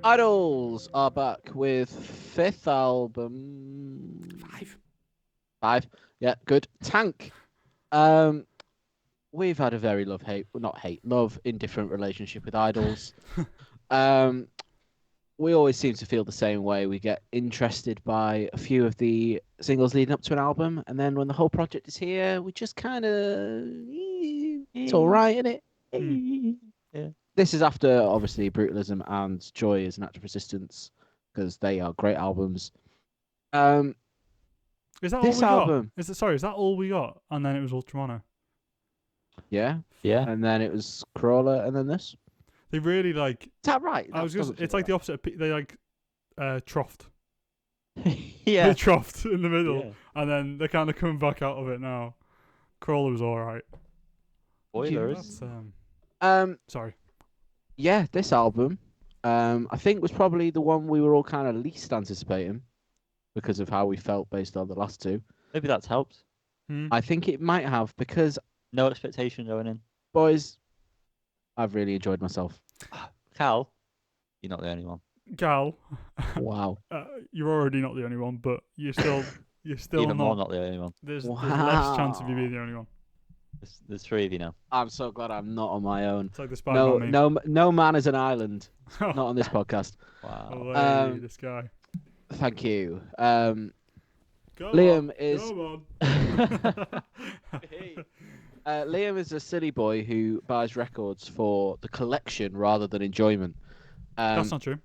Idols are back with fifth album. Five. Yeah, good. Tangk. Um, we've had a very love, indifferent relationship with Idols. Um, we always seem to feel the same way. We get interested by a few of the singles leading up to an album, and then when the whole project is here, we just kind of it's all right, isn't it? Yeah. This is after obviously Brutalism and Joy is an Act of Resistance because they are great albums. Um, Is that all this we got? album, Is that all we got? And then it was Ultramono. yeah, Yeah. and then it was Crawler, and then this. They really like. Is that right? I was just. It's like the opposite. They like troughed. Yeah. They troughed in the middle, Yeah. and then they're kind of coming back out of it now. Crawler was all right. Spoilers. That's, sorry. Yeah, this album, I think was probably the one we were all kind of least anticipating because of how we felt based on the last two. Maybe that's helped. I think it might have because, No expectation going in. boys, I've really enjoyed myself. Cal, you're not the only one. Gal, Wow. you're already not the only one, but you're still Even more not the only one. There's less chance of you being the only one. There's three of you now. I'm so glad I'm not on my own. It's like the Spider-Man meme. No man is an island. Not on this podcast. Wow. Oh, hey, this guy. Thank you. Go Liam on, is go on. Liam is a silly boy who buys records for the collection rather than enjoyment. That's not true.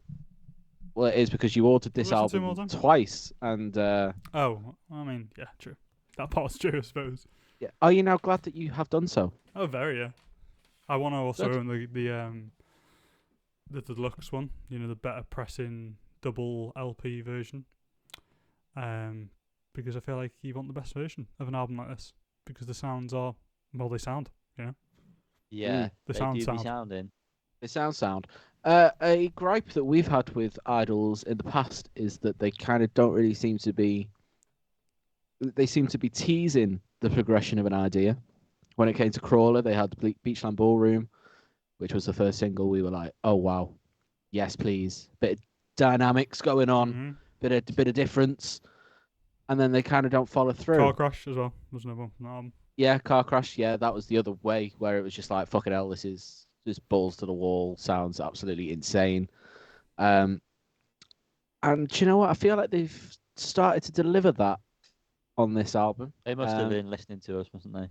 Well, it is because you ordered this Listen to him all album the time. twice, and Oh, I mean, yeah, true. That part's true, I suppose. yeah. Are you now glad that you have done so? Oh, very, yeah. I want to also Good. own the deluxe one. You know, the better pressing double LP version. Because I feel like you want the best version of an album like this because the sounds are they sound. You know, Yeah. the they sound do sound. be sounding. It sounds sound. A gripe that we've had with Idols in the past is that they kind of don't really seem to be. They seem to be teasing the progression of an idea. When it came to Crawler, they had the Beachland Ballroom, which was the first single. We were like, "Oh wow, yes please." Bit of dynamics going on, bit of difference, and then they kind of don't follow through. Car Crash as well was another one from that album. Yeah, Car Crash. Yeah, that was the other way where it was just like, "Fucking hell, this is just balls to the wall." Sounds absolutely insane. And do you know what? I feel like they've started to deliver that on this album. They must have been listening to us, mustn't they?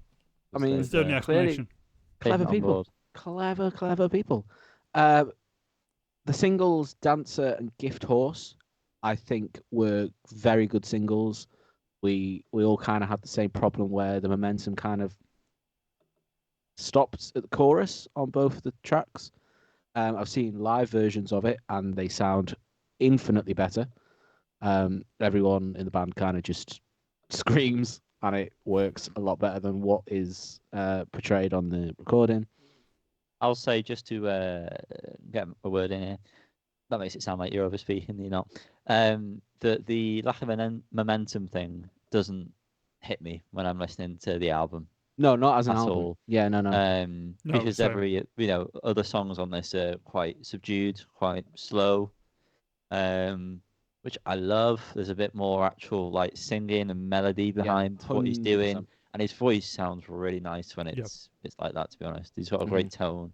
I mean, It's the only explanation. Clever people. Clever people. The singles Dancer and Gift Horse, I think, were very good singles. We all kind of had the same problem where the momentum kind of stopped at the chorus on both the tracks. I've seen live versions of it, and they sound infinitely better. Everyone in the band kind of just screams, and it works a lot better than what is portrayed on the recording. I'll say, just to get a word in here, that makes it sound like you're overspeaking, you're not. The lack of momentum thing doesn't hit me when I'm listening to the album. No, not as an at album. all. Yeah, no. No, Because same. other songs on this are quite subdued, quite slow, which I love. There's a bit more actual like singing and melody behind what he's doing, 100%. and his voice sounds really nice when it's like that. To be honest, he's got a great tone.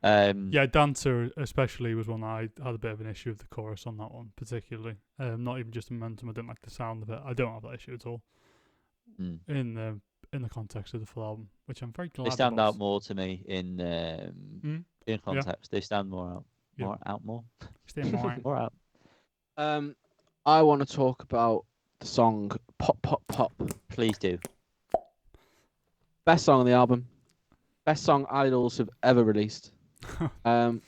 Yeah, Dancer especially was one that I had a bit of an issue with the chorus on that one, particularly. Not even just the momentum. I didn't like the sound of it. I don't have that issue at all. In the context of the full album, which I'm very glad. They stand out more to me in context. They stand more out. More. Stand more. More out. I want to talk about the song "Pop Pop Pop." Please do. Best song on the album. Best song Idols have ever released. Stand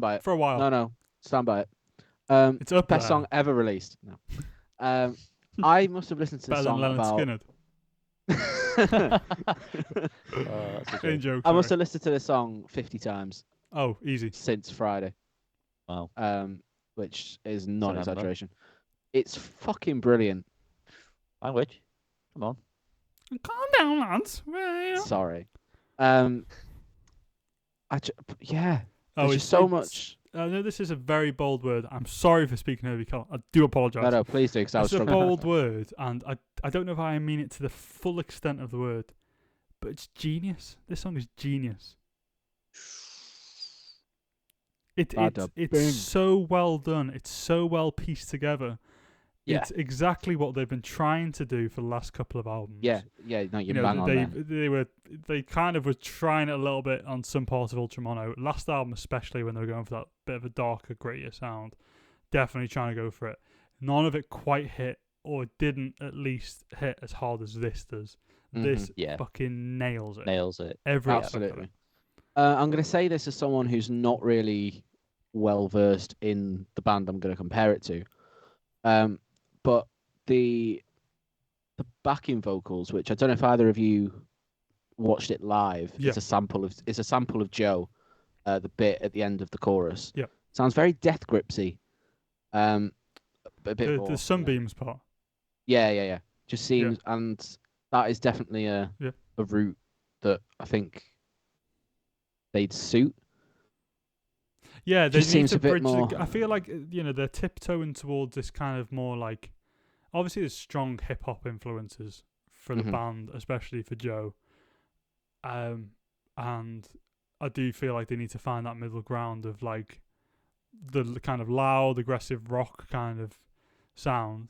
by it. For a while. No. Stand by it. It's up Best there. song ever released. No. I must have listened to this Better than song Leonard about. Skinner. That's a In joke. I must have listened to this song 50 times Oh, easy. since Friday. Wow. Which is not an That's a number. exaggeration. It's fucking brilliant. Language. Come on. Calm down, lads. Sorry. Yeah. Oh, There's just so much. I know this is a very bold word. I'm sorry for speaking over you, Colin. I do apologise. No, please do, because I was It's a struggling. bold word, and I don't know if I mean it to the full extent of the word, but it's genius. This song is genius. It's so well done. It's so well pieced together. Yeah. It's exactly what they've been trying to do for the last couple of albums. Yeah, no, you're bang on there. They kind of were trying it a little bit on some parts of Ultramono. Last album, especially when they were going for that bit of a darker, grittier sound, definitely trying to go for it. None of it quite hit, or didn't at least hit as hard as this does. This fucking nails it. Nails it. Absolutely. I'm going to say this as someone who's not really well versed in the band I'm going to compare it to. But the backing vocals, which I don't know if either of you watched it live, is a sample of Joe, the bit at the end of the chorus. Yeah, sounds very Death Gripsy. A bit more, the Sunbeams part. Yeah. Just seems, and that is definitely a route that I think they'd suit. Yeah, they just need seems to a bit bridge more. I feel like they're tiptoeing towards this kind of more like. Obviously, there's strong hip hop influences for the band, especially for Joe. And I do feel like they need to find that middle ground of like the kind of loud, aggressive rock kind of sound,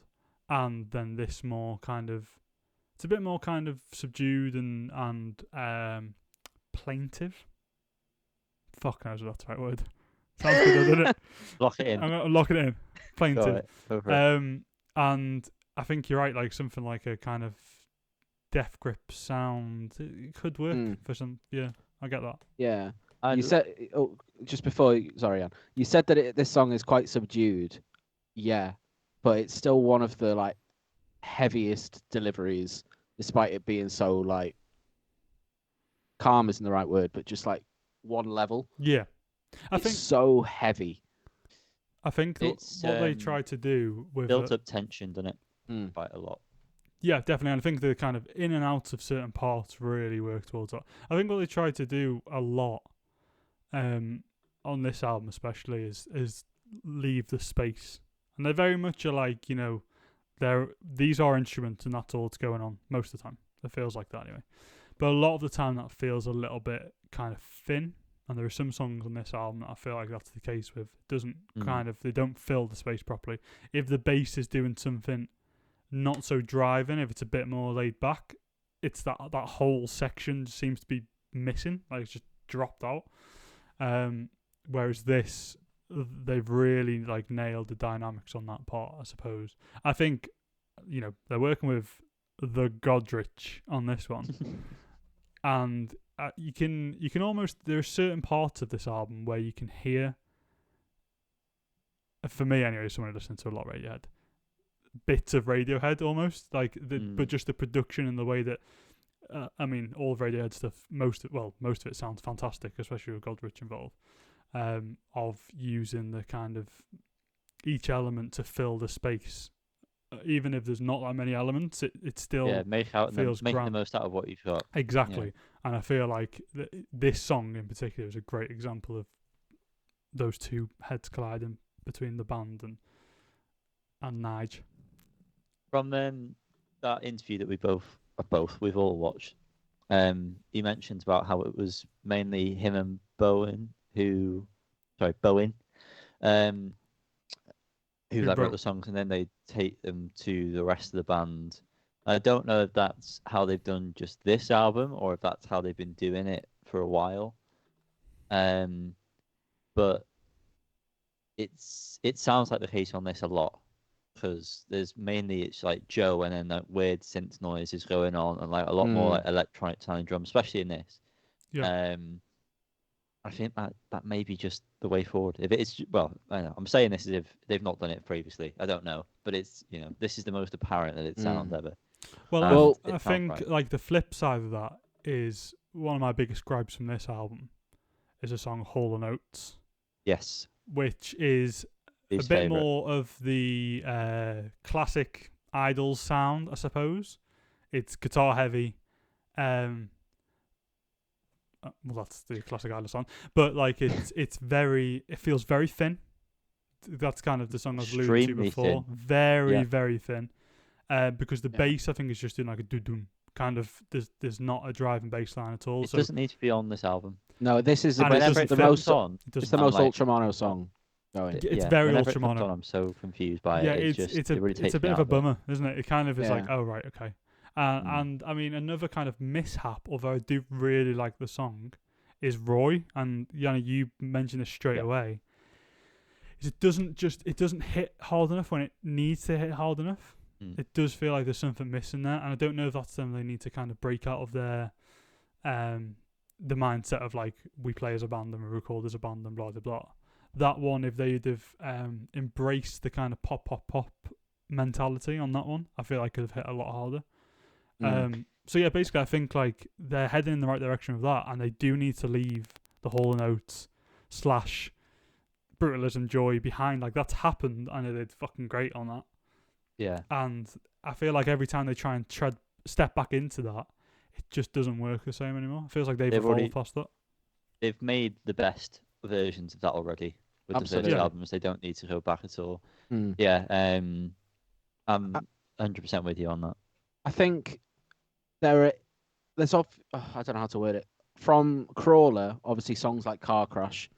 and then this more kind of. It's a bit more kind of subdued and plaintive. Fuck knows if that's the right word. Sounds good, doesn't it? Lock it in. I'm gonna lock it in. Plaintive. Go for it. And I think you're right. Like something like a kind of Death Grip sound, it could work for some. Yeah, I get that. Yeah. You said just before. Sorry, Anne. You said that this song is quite subdued. Yeah, but it's still one of the like heaviest deliveries, despite it being so like calm isn't the right word, but just like one level. Yeah, it's so heavy. I think what they try to do with built up tension, doesn't it? Quite a lot. Yeah, definitely. And I think the kind of in and out of certain parts really work towards that. I think what they try to do a lot, on this album especially, is leave the space. And they very much are like, these are instruments and that's all that's going on most of the time. It feels like that anyway. But a lot of the time that feels a little bit kind of thin. And there are some songs on this album that I feel like that's the case with. It doesn't they don't fill the space properly. If the bass is doing something not so driving, if it's a bit more laid back, it's that whole section seems to be missing. Like it's just dropped out. Whereas this, they've really like nailed the dynamics on that part, I suppose. I think, they're working with the Godrich on this one. And you can almost, there are certain parts of this album where you can hear, for me anyway, someone who listens to a lot of Radiohead, bits of Radiohead almost, like but just the production and the way that all of Radiohead stuff, most of it sounds fantastic, especially with Godrich involved, of using the kind of each element to fill the space. Even if there's not that many elements, it still make the most out of what you've got. Exactly, and I feel like this song in particular is a great example of those two heads colliding between the band and Nige. From that interview that we've all watched, he mentions about how it was mainly him and Bowen who wrote the songs, and then they take them to the rest of the band. I don't know if that's how they've done just this album or if that's how they've been doing it for a while. But it sounds like the case on this a lot, because it's like Joe and then that weird synth noise is going on and like a lot more like electronic sounding drums, especially in this. Yeah. I think that may be just the way forward. If it's I don't know. I'm saying this as if they've not done it previously. I don't know, but it's this is the most apparent that it sounds ever. Well, I think like the flip side of that is one of my biggest gripes from this album is a song Hall and Oates. Yes, which is a bit more of the classic Idols sound, I suppose. It's guitar heavy. well, that's the classic Idol song, but like it feels very thin. That's kind of the song I was alluding to Extremely before. thin. Very, Yeah. very thin. Because the Yeah. bass, I think, is just doing like a doo-doom. Kind of, there's not a driving bass line at all. It So doesn't need to be on this album. No, this is the, And it this Whenever is it doesn't the fit. most. on, it It's doesn't. the I'm most like, Ultramono song going. It's yeah, very whenever it comes Ultramono. on, I'm so confused by Yeah, it. It really it's takes a me bit out of a it. bummer, isn't it? It kind of is like, Yeah. oh right, okay. Mm. And I mean, another kind of mishap, although I do really like the song, is Roy. And you mentioned this straight Yeah. away. Is it doesn't hit hard enough when it needs to hit hard enough. Mm. It does feel like there's something missing there, and I don't know if that's them they need to kind of break out of their the mindset of like we play as a band and we record as a band and blah blah blah. That one, if they'd have embraced the kind of pop mentality on that one, I feel like could have hit a lot harder. So yeah, basically I think like they're heading in the right direction with that, and they do need to leave the Hall & Oates / Brutalism Joy behind. Like that's happened, and they did fucking great on that. Yeah. And I feel like every time they try and step back into that, it just doesn't work the same anymore. It feels like they've evolved past that. They've made the best versions of that already with Absolutely. the first albums. They don't need to go back at all. Mm. Yeah. I'm 100% with you on that. I think there's I don't know how to word it. From Crawler, obviously songs like Car Crash,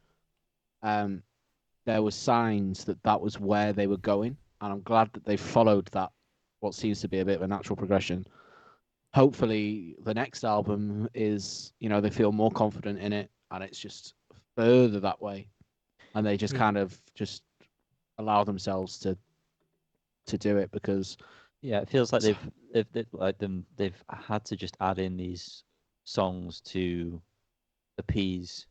there was signs that was where they were going, and I'm glad that they followed that, what seems to be a bit of a natural progression. Hopefully the next album is, they feel more confident in it, and it's just further that way, and they just kind of just allow themselves to do it, because yeah, it feels like they've had to just add in these songs to appease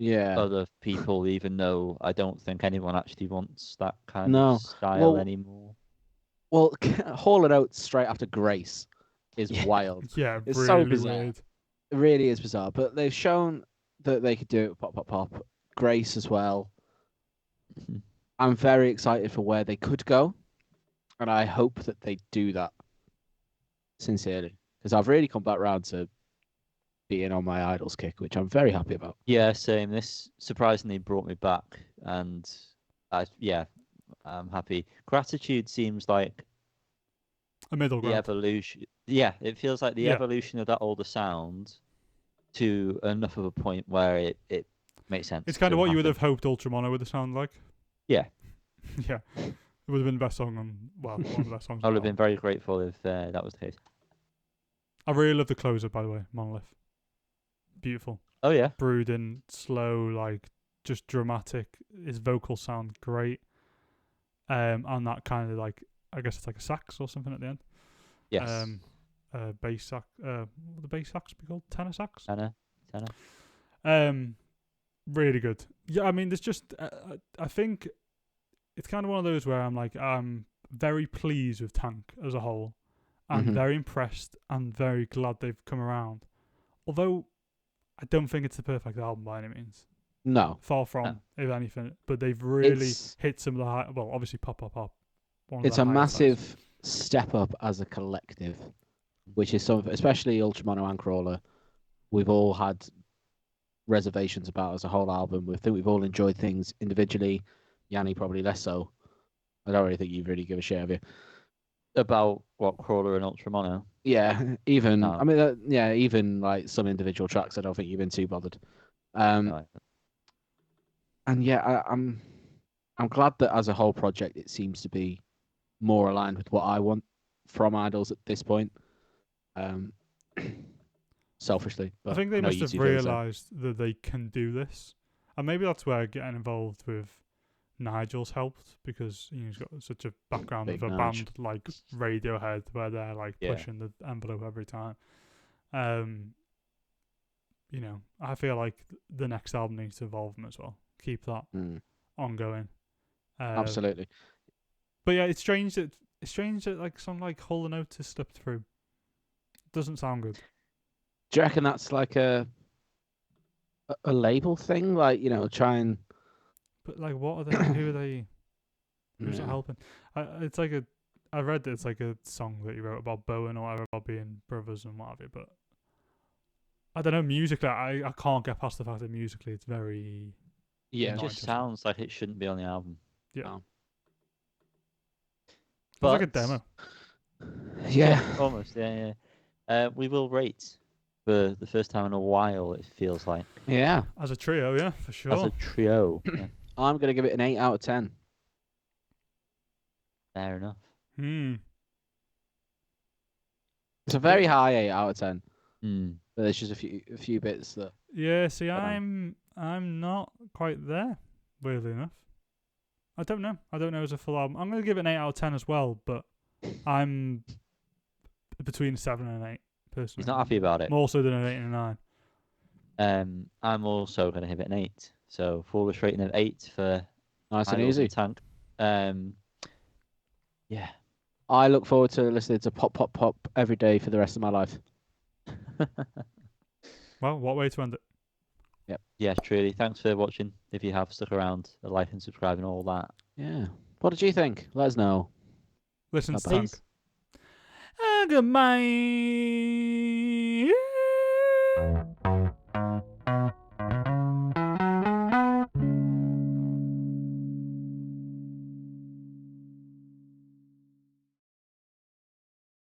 other people, even though I don't think anyone actually wants that kind of style anymore. Well, Hall & Oates straight after Grace is wild. Yeah, it's really so bizarre. weird. It really is bizarre, but they've shown that they could do it with Pop Pop Pop. Grace as well. I'm very excited for where they could go, and I hope that they do that sincerely, because I've really come back round to being on my Idols kick, which I'm very happy about. Yeah, same. This surprisingly brought me back, and I'm happy. Gratitude seems like a middle ground. The evolution. Yeah, it feels like the evolution of that older sound to enough of a point where it makes sense. It's kind of what you would have hoped Ultramono would have sounded like. Yeah. Yeah. It would have been the best song on, one of the best songs. I would have been very grateful if that was the case. I really love the closer, by the way, Monolith. Beautiful. Oh, yeah. Brooding, slow, like, just dramatic. His vocals sound great. And that kind of, like, I guess it's like a sax or something at the end. Yes. Bass sax. What would the bass sax be called? Tenor sax? Tenor. Really good. Yeah, I mean, there's just... I think it's kind of one of those where I'm like, I'm very pleased with Tangk as a whole. I'm very impressed and very glad they've come around. Although, I don't think it's the perfect album by any means. No. Far from, if anything. But they've really hit some of the high... Well, obviously, Pop Pop Pop. It's a massive step up as a collective, which is something, especially Ultramono and Crawler, we've all had reservations about as a whole album. We think we've all enjoyed things individually. Yanni probably less so. I don't really think you really give a shit of you. About what, Crawler and Ultramono? Yeah, even no. I mean, even like some individual tracks, I don't think you've been too bothered. No. And yeah, I'm glad that as a whole project, it seems to be more aligned with what I want from Idols at this point. Selfishly, but I think they must have realised that they can do this, and maybe that's where getting involved with Nigel's helped, because he's got such a background of a band like Radiohead where they're like pushing the envelope every time. I feel like the next album needs to evolve them as well. Keep that ongoing. Absolutely. But yeah, it's strange that like some like Hall & Oates has slipped through. Doesn't sound good. Do you reckon that's like a label thing? Like, try and... But like, what are they? Who are they? Who's it helping? It's like I read that it's like a song that he wrote about Bowen or whatever, about being brothers and what have you. But I don't know, musically, I can't get past the fact that musically it's very. Yeah. It Not just interesting. sounds like it shouldn't be on the album. Yeah. Oh. It's like a But- demo. Yeah. Almost. Yeah. We will rate for the first time in a while. It feels like Yeah. As a trio, yeah, for sure. as a trio. Yeah, I'm gonna give it an 8 out of 10. fair enough. It's a very high 8 out of 10. Hmm. But there's just a few bits that. Yeah, see, But, I'm not quite there, weirdly enough. I don't know as a full album. I'm going to give it an 8 out of 10 as well, but I'm between 7 and 8, personally. He's not happy about it. More so than an 8 and a 9. I'm also going to give it an 8. So full rating of 8 for Nice and Idols easy. and Tangk. Yeah. I look forward to listening to Pop Pop Pop every day for the rest of my life. Well, what way to end it? Yeah, truly. Thanks for watching. If you have stuck around, like and subscribe and all that. Yeah. What did you think? Let us know. Listen to Bye-bye. Tangk. Goodbye.